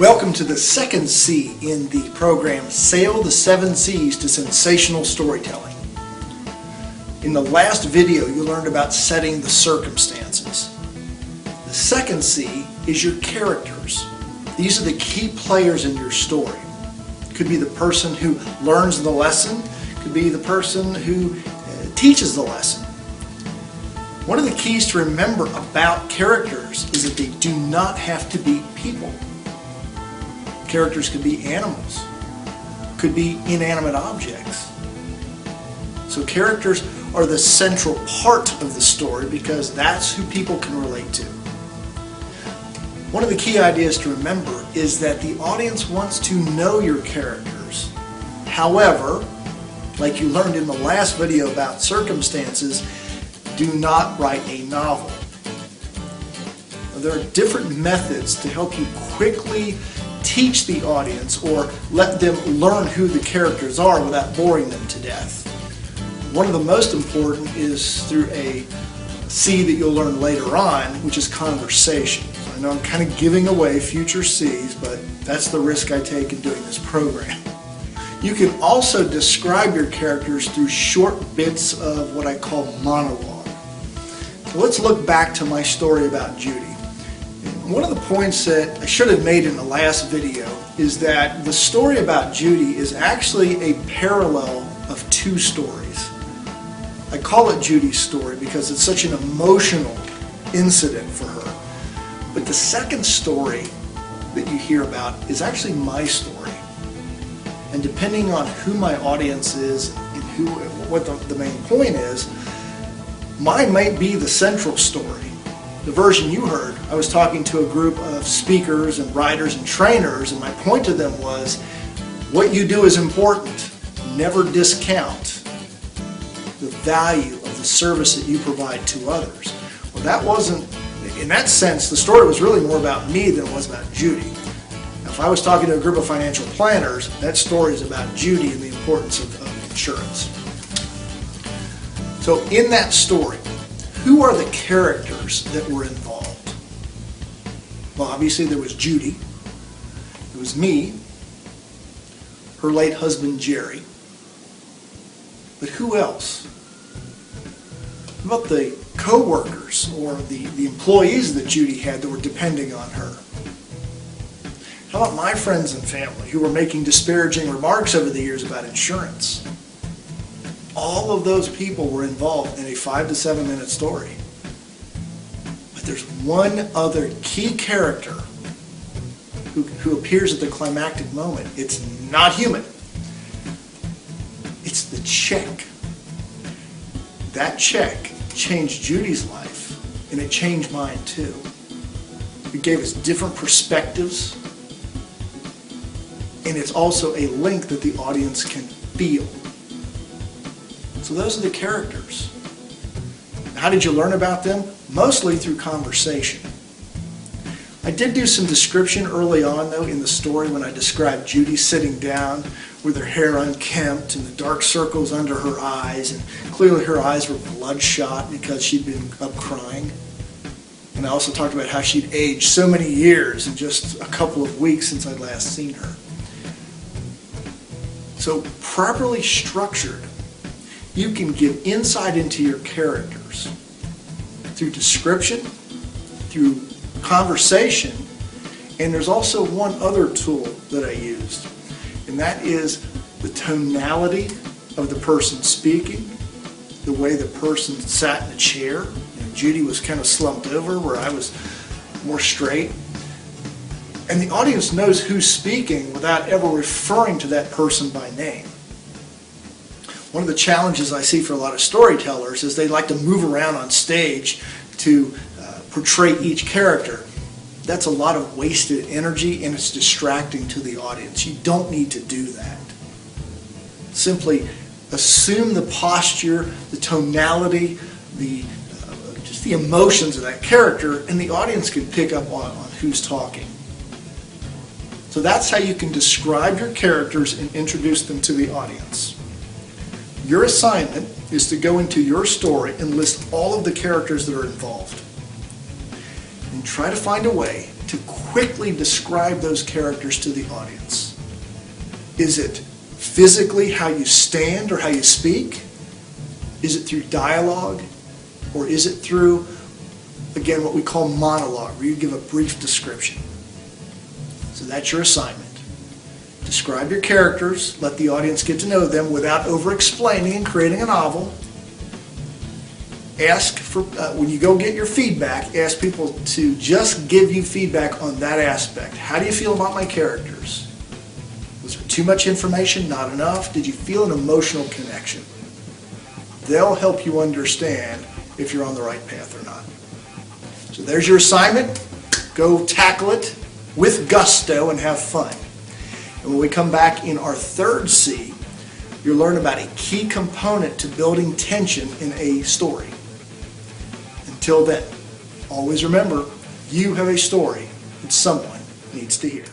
Welcome to the second C in the program, Sail the 7 Seas to Sensational Storytelling. In the last video, you learned about setting the circumstances. The second C is your characters. These are the key players in your story. It could be the person who learns the lesson, it could be the person who teaches the lesson. One of the keys to remember about characters is that they do not have to be people. Characters could be animals, could be inanimate objects. So characters are the central part of the story because that's who people can relate to. One of the key ideas to remember is that the audience wants to know your characters. However, like you learned in the last video about circumstances, do not write a novel. There are different methods to help you quickly teach the audience or let them learn who the characters are without boring them to death. One of the most important is through a C that you'll learn later on, which is conversation. I know I'm kind of giving away future C's, but that's the risk I take in doing this program. You can also describe your characters through short bits of what I call monologue. So let's look back to my story about Judy. One of the points that I should have made in the last video is that the story about Judy is actually a parallel of two stories. I call it Judy's story because it's such an emotional incident for her. But the second story that you hear about is actually my story. And depending on who my audience is and what the main point is, mine might be the central story. The version you heard, I was talking to a group of speakers and writers and trainers, and my point to them was, what you do is important. Never discount the value of the service that you provide to others. Well, that wasn't, in that sense, the story was really more about me than it was about Judy. Now, if I was talking to a group of financial planners, that story is about Judy and the importance of insurance. So in that story, who are the characters that were involved? Well, obviously there was Judy, it was me, her late husband Jerry, but who else? How about the co-workers or the employees that Judy had that were depending on her? How about my friends and family who were making disparaging remarks over the years about insurance? All of those people were involved in a 5 to 7 minute story. But there's one other key character who appears at the climactic moment. It's not human. It's the check. That check changed Judy's life, and it changed mine too. It gave us different perspectives, and it's also a link that the audience can feel. So those are the characters. How did you learn about them? Mostly through conversation. I did do some description early on, though, in the story when I described Judy sitting down with her hair unkempt and the dark circles under her eyes, and clearly her eyes were bloodshot because she'd been up crying. And I also talked about how she'd aged so many years in just a couple of weeks since I'd last seen her. So properly structured, you can give insight into your characters through description, through conversation, and there's also one other tool that I used, and that is the tonality of the person speaking, the way the person sat in the chair. Judy was kind of slumped over where I was more straight. And the audience knows who's speaking without ever referring to that person by name. One of the challenges I see for a lot of storytellers is they like to move around on stage to portray each character. That's a lot of wasted energy, and it's distracting to the audience. You don't need to do that. Simply assume the posture, the tonality, just the emotions of that character, and the audience can pick up on who's talking. So that's how you can describe your characters and introduce them to the audience. Your assignment is to go into your story and list all of the characters that are involved. And try to find a way to quickly describe those characters to the audience? Is it physically how you stand or how you speak? Is it through dialogue? Or is it through, again, what we call monologue, where you give a brief description? So that's your assignment. Describe your characters, let the audience get to know them without over-explaining and creating a novel. Ask for, when you go get your feedback, ask people to just give you feedback on that aspect. How do you feel about my characters? Was there too much information, not enough? Did you feel an emotional connection? They'll help you understand if you're on the right path or not. So there's your assignment. Go tackle it with gusto and have fun. And when we come back in our third C, you'll learn about a key component to building tension in a story. Until then, always remember, you have a story that someone needs to hear.